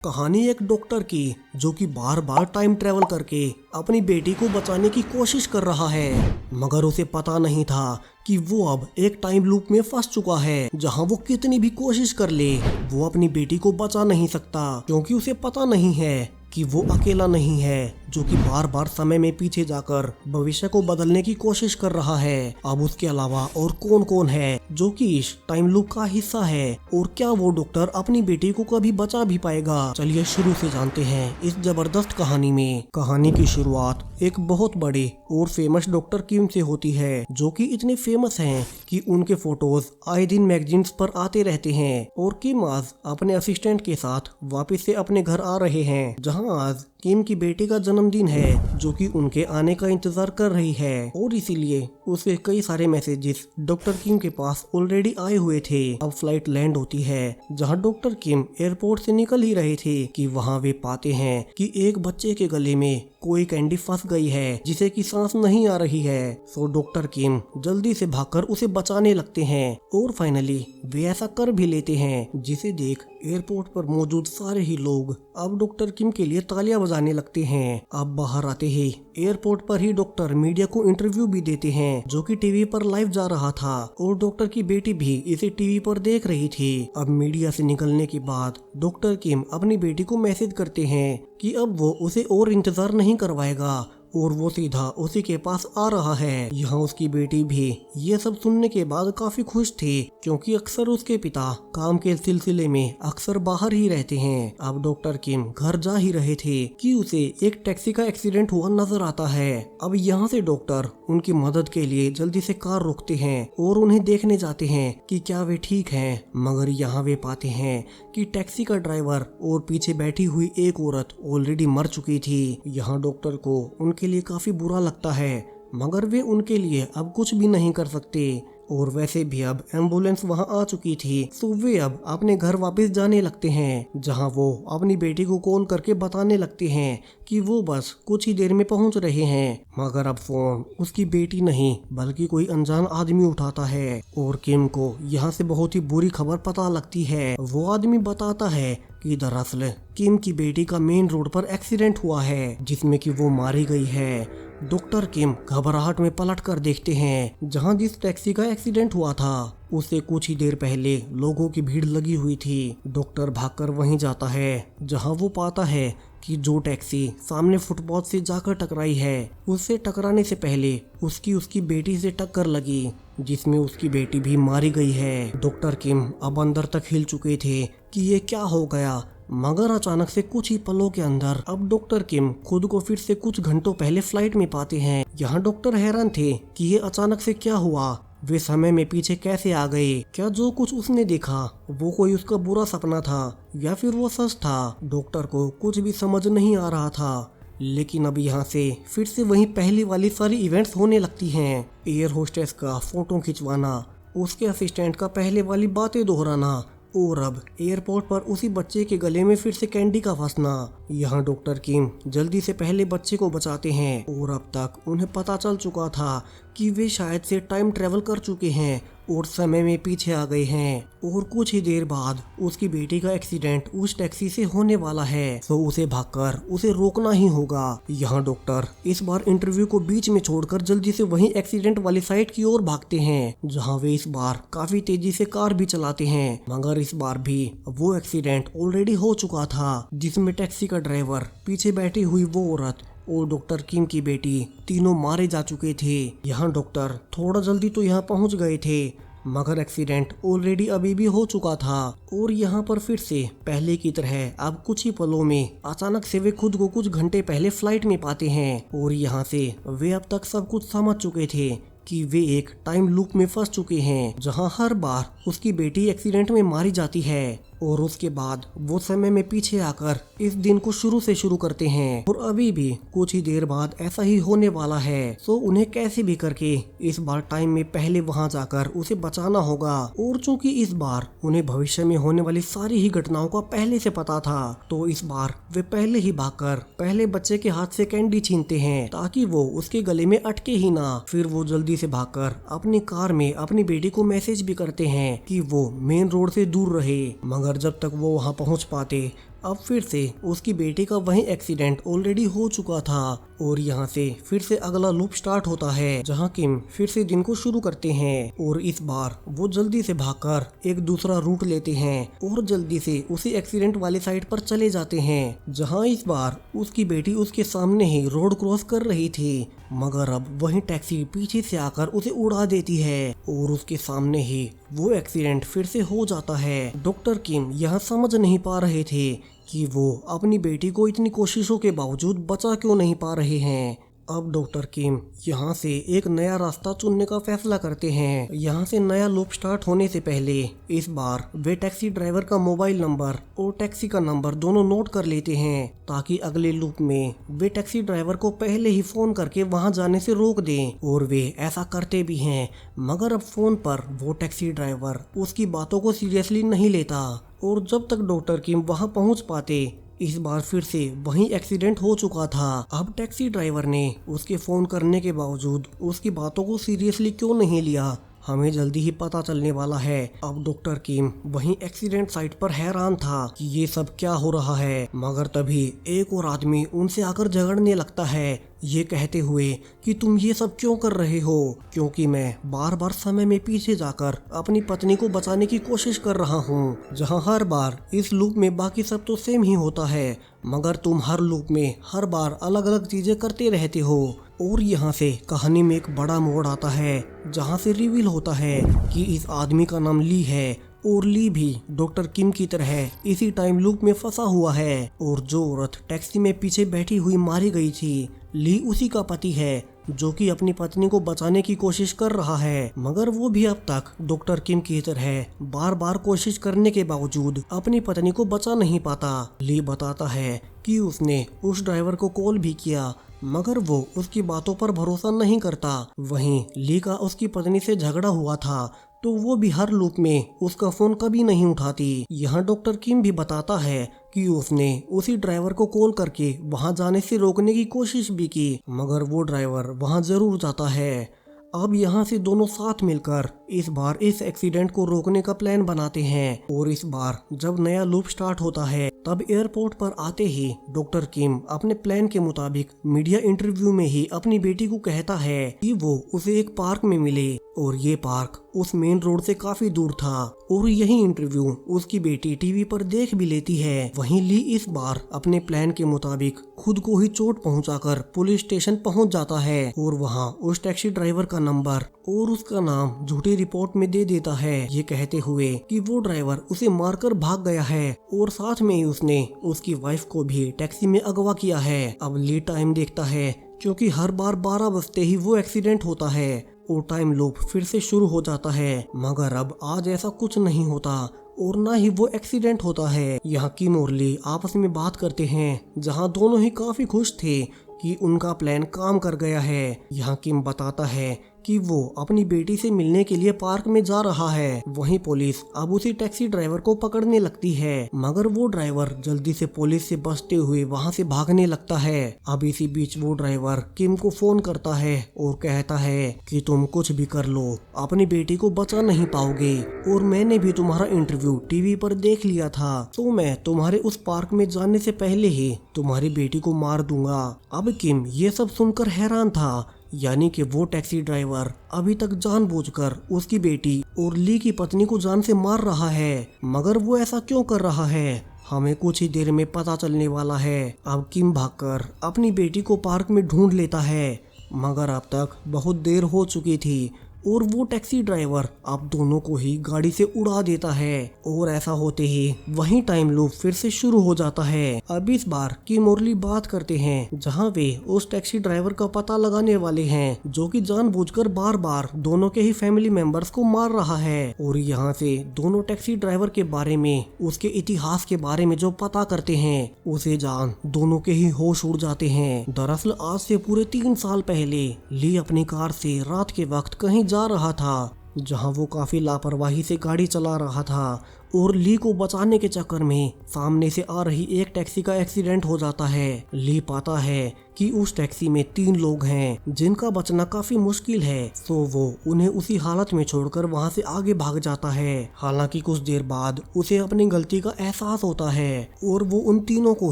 कहानी एक डॉक्टर की जो कि बार बार टाइम ट्रेवल करके अपनी बेटी को बचाने की कोशिश कर रहा है, मगर उसे पता नहीं था कि वो अब एक टाइम लूप में फंस चुका है जहां वो कितनी भी कोशिश कर ले वो अपनी बेटी को बचा नहीं सकता, क्योंकि उसे पता नहीं है कि वो अकेला नहीं है जो कि बार बार समय में पीछे जाकर भविष्य को बदलने की कोशिश कर रहा है। अब उसके अलावा और कौन कौन है जो कि इस टाइम लूप का हिस्सा है, और क्या वो डॉक्टर अपनी बेटी को कभी बचा भी पाएगा? चलिए शुरू से जानते हैं इस जबरदस्त कहानी में। कहानी की शुरुआत एक बहुत बड़े और फेमस डॉक्टर किम से होती है, जो कि इतने फेमस हैं कि उनके फोटोज आए दिन मैगजीन्स पर आते रहते हैं। और किम आज अपने असिस्टेंट के साथ वापस से अपने घर आ रहे हैं, जहां आज किम की बेटी का जन्मदिन है जो कि उनके आने का इंतजार कर रही है, और इसीलिए उसे कई सारे मैसेजेस डॉक्टर किम के पास ऑलरेडी आए हुए थे। अब फ्लाइट लैंड होती है जहां डॉक्टर किम एयरपोर्ट से निकल ही रहे थे कि वहां वे पाते हैं कि एक बच्चे के गले में कोई कैंडी फंस गई है जिसे कि सांस नहीं आ रही है। सो डॉक्टर किम जल्दी से भागकर उसे बचाने लगते हैं, और फाइनली वे ऐसा कर भी लेते हैं, जिसे देख एयरपोर्ट पर मौजूद सारे ही लोग अब डॉक्टर किम के लिए तालियां बजाने लगते हैं। अब बाहर आते ही एयरपोर्ट पर ही डॉक्टर मीडिया को इंटरव्यू भी देते हैं जो कि टीवी पर लाइव जा रहा था, और डॉक्टर की बेटी भी इसे टीवी पर देख रही थी। अब मीडिया से निकलने के बाद डॉक्टर किम अपनी बेटी को मैसेज करते हैं कि अब वो उसे और इंतजार नहीं करवाएगा और वो सीधा उसी के पास आ रहा है। यहाँ उसकी बेटी भी ये सब सुनने के बाद काफी खुश थी, क्योंकि अक्सर उसके पिता काम के सिलसिले में अक्सर बाहर ही रहते हैं। अब डॉक्टर किम घर जा ही रहे थे कि उसे एक टैक्सी का एक्सीडेंट हुआ नजर आता है। अब यहाँ से डॉक्टर उनकी मदद के लिए जल्दी से कार रोकते हैं और उन्हें देखने जाते हैं कि क्या वे ठीक हैं, मगर यहाँ वे पाते हैं कि टैक्सी का ड्राइवर और पीछे बैठी हुई एक औरत ऑलरेडी मर चुकी थी। यहाँ डॉक्टर को उनके लिए काफी बुरा लगता है, मगर वे उनके लिए अब कुछ भी नहीं कर सकते, और वैसे भी अब एम्बुलेंस वहां आ चुकी थी। तो वे अब अपने घर वापस जाने लगते हैं, जहां वो अपनी बेटी को कॉल करके बताने लगते हैं कि वो बस कुछ ही देर में पहुंच रहे हैं, मगर अब फोन उसकी बेटी नहीं बल्कि कोई अनजान आदमी उठाता है, और किम को यहाँ से बहुत ही बुरी खबर पता लगती है। वो आदमी बताता है कि दरअसल किम की बेटी का मेन रोड पर एक्सीडेंट हुआ है जिसमें कि वो मारी गई है। डॉक्टर किम घबराहट में पलट कर देखते हैं जहां जिस टैक्सी का एक्सीडेंट हुआ था उससे कुछ ही देर पहले लोगों की भीड़ लगी हुई थी। डॉक्टर भागकर वहीं जाता है जहां वो पाता है कि जो टैक्सी सामने फुटपाथ से जाकर टकराई है उससे टकराने से पहले उसकी बेटी से टक्कर लगी, जिसमें उसकी बेटी भी मारी गई है। डॉक्टर किम अब अंदर तक हिल चुके थे कि ये क्या हो गया, मगर अचानक से कुछ ही पलों के अंदर अब डॉक्टर किम खुद को फिर से कुछ घंटों पहले फ्लाइट में पाते हैं। यहाँ डॉक्टर हैरान थे कि ये अचानक से क्या हुआ, वे समय में पीछे कैसे आ गए, क्या जो कुछ उसने देखा वो कोई उसका बुरा सपना था या फिर वो सच था। डॉक्टर को कुछ भी समझ नहीं आ रहा था, लेकिन अब यहाँ से फिर से वही पहली वाली सारी इवेंट्स होने लगती हैं। एयर होस्टेस का फोटो खिंचवाना, उसके असिस्टेंट का पहले वाली बातें दोहराना, और अब एयरपोर्ट पर उसी बच्चे के गले में फिर से कैंडी का फंसना। यहाँ डॉक्टर किम जल्दी से पहले बच्चे को बचाते हैं, और अब तक उन्हें पता चल चुका था कि वे शायद से टाइम ट्रेवल कर चुके हैं और समय में पीछे आ गए हैं, और कुछ ही देर बाद उसकी बेटी का एक्सीडेंट उस टैक्सी से होने वाला है, तो उसे भागकर उसे रोकना ही होगा। यहाँ डॉक्टर इस बार इंटरव्यू को बीच में छोड़कर जल्दी से वहीं एक्सीडेंट वाली साइट की ओर भागते हैं, जहाँ वे इस बार काफी तेजी से कार भी चलाते हैं, मगर इस बार भी वो एक्सीडेंट ऑलरेडी हो चुका था, जिसमें टैक्सी का ड्राइवर, पीछे बैठी हुई वो औरत और डॉक्टर किम की बेटी तीनों मारे जा चुके थे। यहाँ डॉक्टर थोड़ा जल्दी तो यहाँ पहुँच गए थे, मगर एक्सीडेंट ऑलरेडी अभी भी हो चुका था, और यहाँ पर फिर से पहले की तरह अब कुछ ही पलों में अचानक से वे खुद को कुछ घंटे पहले फ्लाइट में पाते हैं, और यहाँ से वे अब तक सब कुछ समझ चुके थे कि वे एक टाइम लूप में फंस चुके हैं, जहां हर बार उसकी बेटी एक्सीडेंट में मारी जाती है, और उसके बाद वो समय में पीछे आकर इस दिन को शुरू से शुरू करते हैं, और अभी भी कुछ ही देर बाद ऐसा ही होने वाला है। तो उन्हें कैसे भी करके इस बार टाइम में पहले वहां जाकर उसे बचाना होगा, और चूंकि इस बार उन्हें भविष्य में होने वाली सारी ही घटनाओं का पहले से पता था, तो इस बार वे पहले ही भागकर पहले बच्चे के हाथ से कैंडी छीनते हैं ताकि वो उसके गले में अटके ही ना। फिर वो जल्दी से भागकर अपनी कार में अपनी बेटी को मैसेज भी करते हैं कि वो मेन रोड से दूर रहे, मगर जब तक वो वहां पहुंच पाते अब फिर से उसकी बेटी का वही एक्सीडेंट ऑलरेडी हो चुका था और यहाँ से फिर से अगला लूप स्टार्ट होता है जहाँ किम फिर से दिन को शुरू करते हैं और इस बार वो जल्दी से भागकर एक दूसरा रूट लेते हैं और जल्दी से उसी एक्सीडेंट वाली साइड पर चले जाते हैं जहाँ इस बार उसकी बेटी उसके सामने ही रोड क्रॉस कर रही थी, मगर अब वही टैक्सी पीछे से आकर उसे उड़ा देती है और उसके सामने ही वो एक्सीडेंट फिर से हो जाता है। डॉक्टर किम यहाँ समझ नहीं पा रहे थे कि वो अपनी बेटी को इतनी कोशिशों के बावजूद बचा क्यों नहीं पा रहे हैं। अब डॉक्टर किम यहाँ से एक नया रास्ता चुनने का फैसला करते हैं। यहाँ से नया लूप स्टार्ट होने से पहले इस बार वे टैक्सी ड्राइवर का मोबाइल नंबर और टैक्सी का नंबर दोनों नोट कर लेते हैं ताकि अगले लूप में वे टैक्सी ड्राइवर को पहले ही फोन करके वहाँ जाने से रोक दें और वे ऐसा करते भी हैं। मगर अब फोन पर वो टैक्सी ड्राइवर उसकी बातों को सीरियसली नहीं लेता और जब तक डॉक्टर किम वहाँ पहुँच पाते इस बार फिर से वही एक्सीडेंट हो चुका था। अब टैक्सी ड्राइवर ने उसके फोन करने के बावजूद उसकी बातों को सीरियसली क्यों नहीं लिया, हमें जल्दी ही पता चलने वाला है। अब डॉक्टर किम वहीं एक्सीडेंट साइट पर हैरान था कि ये सब क्या हो रहा है, मगर तभी एक और आदमी उनसे आकर झगड़ने लगता है, ये कहते हुए कि तुम ये सब क्यों कर रहे हो, क्योंकि मैं बार बार समय में पीछे जाकर अपनी पत्नी को बचाने की कोशिश कर रहा हूँ। जहाँ हर बार इस लूप में बाकी सब तो सेम ही होता है, मगर तुम हर लूप में हर बार अलग अलग चीजें करते रहते हो। और यहाँ से कहानी में एक बड़ा मोड़ आता है जहाँ से रिवील होता है कि इस आदमी का नाम ली है और ली भी डॉक्टर किम की तरह इसी टाइम लूप में फंसा हुआ है और जो औरत टैक्सी में पीछे बैठी हुई मारी गई थी, ली उसी का पति है जो कि अपनी पत्नी को बचाने की कोशिश कर रहा है, मगर वो भी अब तक डॉक्टर किम की तरह बार बार कोशिश करने के बावजूद अपनी पत्नी को बचा नहीं पाता। ली बताता है कि उसने उस ड्राइवर को कॉल भी किया, मगर वो उसकी बातों पर भरोसा नहीं करता। वहीं ली का उसकी पत्नी से झगड़ा हुआ था तो वो भी हर लूप में उसका फोन कभी नहीं उठाती। यहाँ डॉक्टर किम भी बताता है कि उसने उसी ड्राइवर को कॉल करके वहां जाने से रोकने की कोशिश भी की, मगर वो ड्राइवर वहां जरूर जाता है। अब यहाँ से दोनों साथ मिलकर इस बार इस एक्सीडेंट को रोकने का प्लान बनाते हैं और इस बार जब नया लूप स्टार्ट होता है तब एयरपोर्ट पर आते ही डॉक्टर किम अपने प्लान के मुताबिक मीडिया इंटरव्यू में ही अपनी बेटी को कहता है कि वो उसे एक पार्क में मिले और ये पार्क उस मेन रोड से काफी दूर था और यही इंटरव्यू उसकी बेटी टीवी पर देख भी लेती है। वहीं ली इस बार अपने प्लान के मुताबिक खुद को ही चोट पहुंचाकर पुलिस स्टेशन पहुंच जाता है और वहां उस टैक्सी ड्राइवर का नंबर और उसका नाम झूठी रिपोर्ट में दे देता है, ये कहते हुए कि वो ड्राइवर उसे मारकर भाग गया है और साथ में ही उसने उसकी वाइफ को भी टैक्सी में अगवा किया है। अब ली टाइम देखता है क्योंकि हर बार 12 बजते ही वो एक्सीडेंट होता है और टाइम लूप फिर से शुरू हो जाता है, मगर अब आज ऐसा कुछ नहीं होता और ना ही वो एक्सीडेंट होता है। यहाँ किम और ली आपस में बात करते हैं जहाँ दोनों ही काफी खुश थे कि उनका प्लान काम कर गया है। यहाँ किम बताता है कि वो अपनी बेटी से मिलने के लिए पार्क में जा रहा है। वहीं पुलिस अब उसी टैक्सी ड्राइवर को पकड़ने लगती है, मगर वो ड्राइवर जल्दी से पुलिस से बचते हुए वहां से भागने लगता है। अब इसी बीच वो ड्राइवर किम को फोन करता है और कहता है कि तुम कुछ भी कर लो, अपनी बेटी को बचा नहीं पाओगे और मैंने भी तुम्हारा इंटरव्यू टीवी पर देख लिया था, तो मैं तुम्हारे उस पार्क में जाने से पहले ही तुम्हारी बेटी को मार दूंगा। अब किम ये सब सुनकर हैरान था, यानी कि वो टैक्सी ड्राइवर अभी तक जानबूझकर उसकी बेटी और ली की पत्नी को जान से मार रहा है, मगर वो ऐसा क्यों कर रहा है हमें कुछ ही देर में पता चलने वाला है। अब किम भागकर अपनी बेटी को पार्क में ढूंढ लेता है, मगर अब तक बहुत देर हो चुकी थी और वो टैक्सी ड्राइवर अब दोनों को ही गाड़ी से उड़ा देता है और ऐसा होते ही वही टाइम लूप फिर से शुरू हो जाता है। अब इस बार किम और ली बात करते हैं जहां वे उस टैक्सी ड्राइवर का पता लगाने वाले हैं जो कि जानबूझकर बार बार दोनों के ही फैमिली मेंबर्स को मार रहा है। और यहाँ से दोनों टैक्सी ड्राइवर के बारे में, उसके इतिहास के बारे में जो पता करते हैं, उसे जान दोनों के ही होश उड़ जाते हैं। दरअसल आज से पूरे 3 साल पहले ली अपनी कार से रात के वक्त कहीं जा रहा था जहां वो काफी लापरवाही से गाड़ी चला रहा था और ली को बचाने के चक्कर में सामने से आ रही एक टैक्सी का एक्सीडेंट हो जाता है। ली पाता है कि उस टैक्सी में 3 लोग हैं जिनका बचना काफी मुश्किल है, तो वो उन्हें उसी हालत में छोड़कर वहां से आगे भाग जाता है। हालांकि कुछ देर बाद उसे अपनी गलती का एहसास होता है और वो उन तीनों को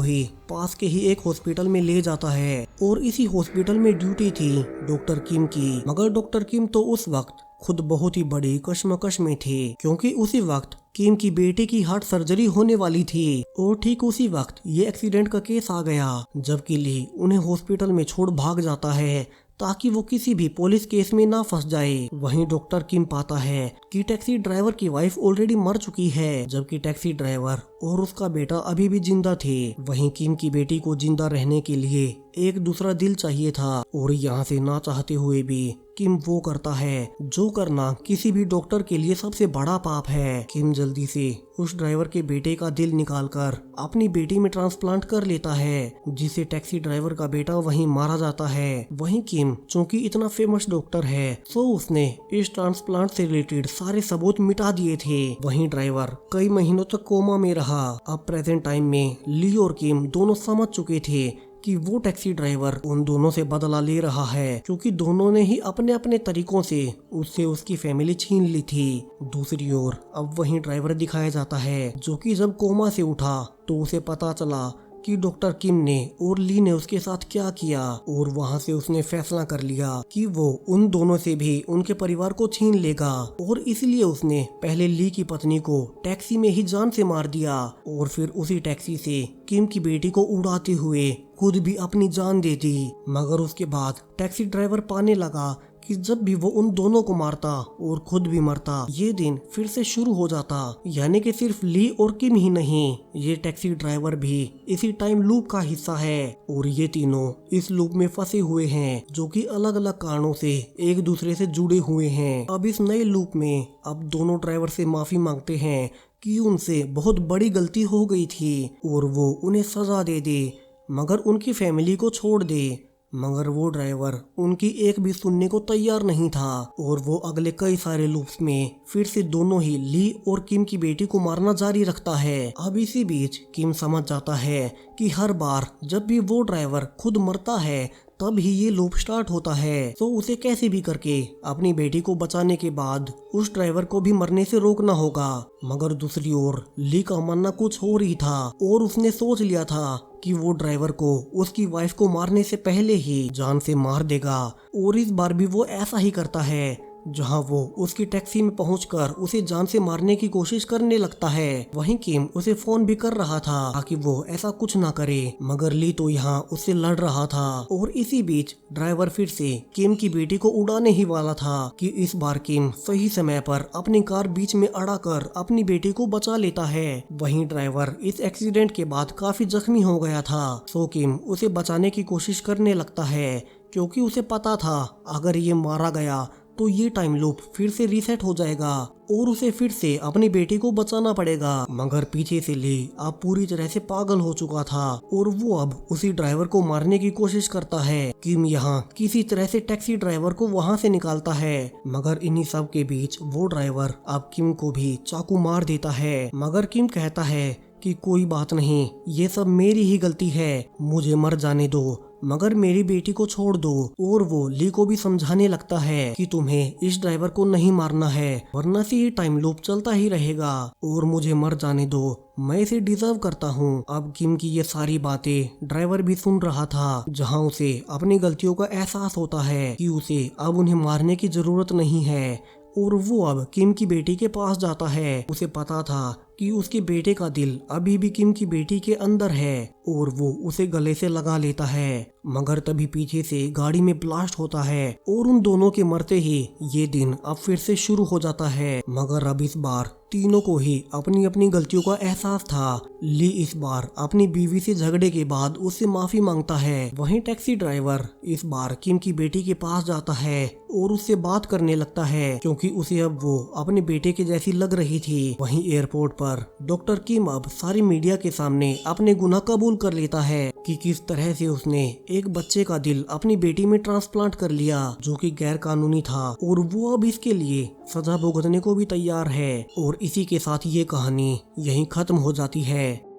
ही पास के ही एक हॉस्पिटल में ले जाता है और इसी हॉस्पिटल में ड्यूटी थी डॉक्टर किम की। मगर डॉक्टर किम तो उस वक्त खुद बहुत ही बड़ी कश्मकश में थे, क्योंकि उसी वक्त किम की बेटे की हार्ट सर्जरी होने वाली थी और ठीक उसी वक्त ये एक्सीडेंट का केस आ गया, जबकि ली उन्हें हॉस्पिटल में छोड़ भाग जाता है ताकि वो किसी भी पुलिस केस में ना फंस जाए। वहीं डॉक्टर किम पाता है कि टैक्सी ड्राइवर की वाइफ ऑलरेडी मर चुकी है, जबकि टैक्सी ड्राइवर और उसका बेटा अभी भी जिंदा थे। वहीं किम की बेटी को जिंदा रहने के लिए एक दूसरा दिल चाहिए था और यहाँ से ना चाहते हुए भी किम वो करता है जो करना किसी भी डॉक्टर के लिए सबसे बड़ा पाप है। किम जल्दी से उस ड्राइवर के बेटे का दिल निकालकर अपनी बेटी में ट्रांसप्लांट कर लेता है, जिसे टैक्सी ड्राइवर का बेटा वहीं मारा जाता है। वहीं किम चूंकि इतना फेमस डॉक्टर है, तो उसने इस ट्रांसप्लांट से रिलेटेड सारे सबूत मिटा दिए थे। वहीं ड्राइवर कई महीनों तक कोमा में रहा। अब प्रेजेंट टाइम में ली और किम दोनों समझ चुके थे कि वो टैक्सी ड्राइवर उन दोनों से बदला ले रहा है, क्योंकि दोनों ने ही अपने अपने तरीकों से उससे उसकी फैमिली छीन ली थी। दूसरी ओर अब वहीं ड्राइवर दिखाया जाता है जो कि जब कोमा से उठा तो उसे पता चला कि डॉक्टर किम ने और ली ने उसके साथ क्या किया, और वहां से उसने फैसला कर लिया कि वो उन दोनों से भी उनके परिवार को छीन लेगा, और इसलिए उसने पहले ली की पत्नी को टैक्सी में ही जान से मार दिया और फिर उसी टैक्सी से किम की बेटी को उड़ाते हुए खुद भी अपनी जान दे दी। मगर उसके बाद टैक्सी ड्राइवर पाने लगा कि जब भी वो उन दोनों को मारता और खुद भी मरता, ये दिन फिर से शुरू हो जाता। यानी कि सिर्फ ली और किम ही नहीं, ये टैक्सी ड्राइवर भी इसी टाइम लूप का हिस्सा है और ये तीनों इस लूप में फंसे हुए हैं जो कि अलग अलग कारणों से एक दूसरे से जुड़े हुए हैं। अब इस नए लूप में अब दोनों ड्राइवर से माफी मांगते हैं कि उनसे बहुत बड़ी गलती हो गई थी और वो उन्हें सजा दे दे, मगर उनकी फैमिली को छोड़ दे। मगर वो ड्राइवर उनकी एक भी सुनने को तैयार नहीं था और वो अगले कई सारे लूप्स में फिर से दोनों ही ली और किम की बेटी को मारना जारी रखता है। अब इसी बीच किम समझ जाता है कि हर बार जब भी वो ड्राइवर खुद मरता है तब ही ये लूप स्टार्ट होता है, तो उसे कैसे भी करके अपनी बेटी को बचाने के बाद उस ड्राइवर को भी मरने से रोकना होगा। मगर दूसरी ओर ली का मानना कुछ और ही था और उसने सोच लिया था कि वो ड्राइवर को उसकी वाइफ को मारने से पहले ही जान से मार देगा, और इस बार भी वो ऐसा ही करता है, जहां वो उसकी टैक्सी में पहुंचकर उसे जान से मारने की कोशिश करने लगता है। वहीं किम उसे फोन भी कर रहा था ताकि वो ऐसा कुछ ना करे, मगर ली तो यहाँ उससे लड़ रहा था। और इसी बीच ड्राइवर फिर से किम की बेटी को उड़ाने ही वाला था कि इस बार किम सही समय पर अपनी कार बीच में अड़ाकर अपनी बेटी को बचा लेता है। वहीं ड्राइवर इस एक्सीडेंट के बाद काफी जख्मी हो गया था, सो किम उसे बचाने की कोशिश करने लगता है, क्योंकि उसे पता था अगर ये मारा गया तो ये टाइम लूप फिर से रीसेट हो जाएगा और उसे फिर से अपनी बेटी को बचाना पड़ेगा। मगर पीछे से ली अब पूरी तरह से पागल हो चुका था और वो अब उसी ड्राइवर को मारने की कोशिश करता है। किम यहाँ किसी तरह से टैक्सी ड्राइवर को वहाँ से निकालता है, मगर इन्हीं सब के बीच वो ड्राइवर अब किम को भी चाकू मार देता है। मगर किम कहता है कि कोई बात नहीं, ये सब मेरी ही गलती है, मुझे मर जाने दो, मगर मेरी बेटी को छोड़ दो। और वो ली को भी समझाने लगता है कि तुम्हें इस ड्राइवर को नहीं मारना है, वरना से ये टाइम लूप चलता ही रहेगा, और मुझे मर जाने दो, मैं इसे डिजर्व करता हूँ। अब किम की ये सारी बातें ड्राइवर भी सुन रहा था, जहाँ उसे अपनी गलतियों का एहसास होता है कि उसे अब उन्हें मारने की जरूरत नहीं है, और वो अब किम की बेटी के पास जाता है। उसे पता था कि उसके बेटे का दिल अभी भी किम की बेटी के अंदर है और वो उसे गले से लगा लेता है, मगर तभी पीछे से गाड़ी में ब्लास्ट होता है और उन दोनों के मरते ही ये दिन अब फिर से शुरू हो जाता है। मगर अब इस बार तीनों को ही अपनी अपनी गलतियों का एहसास था। ली इस बार अपनी बीवी से झगड़े के बाद उससे माफी मांगता है। वहीं टैक्सी ड्राइवर इस बार किम की बेटी के पास जाता है और उससे बात करने लगता है, क्योंकि उसे अब वो अपने बेटे के जैसी लग रही थी। वहीं एयरपोर्ट पर पर डॉक्टर किम अब सारी मीडिया के सामने अपने गुनाह कबूल कर लेता है कि किस तरह से उसने एक बच्चे का दिल अपनी बेटी में ट्रांसप्लांट कर लिया, जो कि गैर कानूनी था, और वो अब इसके लिए सजा भुगतने को भी तैयार है। और इसी के साथ ये कहानी यहीं खत्म हो जाती है।